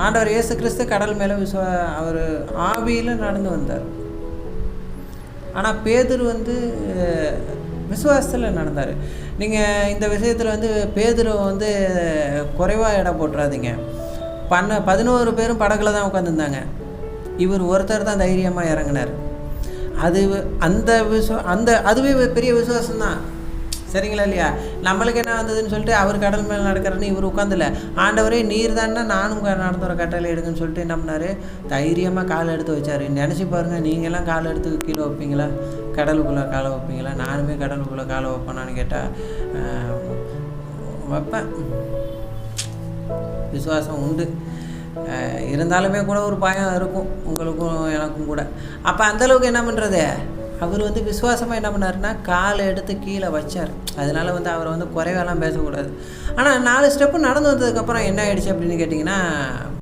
ஆண்டவர் இயேசு கிறிஸ்து கடல் மேலே அவர் ஆவியில் நடந்து வந்தார். ஆனால் பேதுரு வந்து விசுவாசத்தில் நடந்தார். நீங்கள் இந்த விஷயத்தில் வந்து பேதுரு வந்து குறைவாக இடம் போட்டுறாதீங்க. 11 பேரும் படகுல தான் உட்காந்துருந்தாங்க. இவர் ஒருத்தர் தான் தைரியமாக இறங்கினார். அதுவே பெரிய விசுவாசம்தான். சரிங்களா இல்லையா? நம்மளுக்கு என்ன வந்ததுன்னு சொல்லிட்டு அவர் கடல் மேலே நடக்கிறன்னு இவர் உட்காந்துல, ஆண்டவரே நீர் தானே நானும் நடந்து வர கட்டளை எடுக்குன்னு சொல்லிட்டு என்ன பண்ணார், தைரியமாக காலை எடுத்து வச்சார். நினச்சி பாருங்கள், நீங்கள்லாம் காலை எடுத்து கீழே வைப்பீங்களா? கடலுக்குள்ளே காலை வைப்பீங்களா? நானுமே கடலுக்குள்ளே காலை வைப்பேனான்னு கேட்டால் வைப்பேன். விசுவாசம் உண்டு. இருந்தாலுமே கூட ஒரு பயம் இருக்கும் உங்களுக்கும் எனக்கும் கூட. அப்போ அந்தளவுக்கு என்ன பண்ணுறது, அவர் வந்து விசுவாசமாக என்ன பண்ணாருன்னா காலை எடுத்து கீழே வச்சார். அதனால் வந்து அவரை வந்து குறைவெல்லாம் பேசக்கூடாது. ஆனால் 4 ஸ்டெப்பு நடந்து வந்ததுக்கப்புறம் என்ன ஆகிடுச்சு அப்படின்னு கேட்டிங்கன்னா,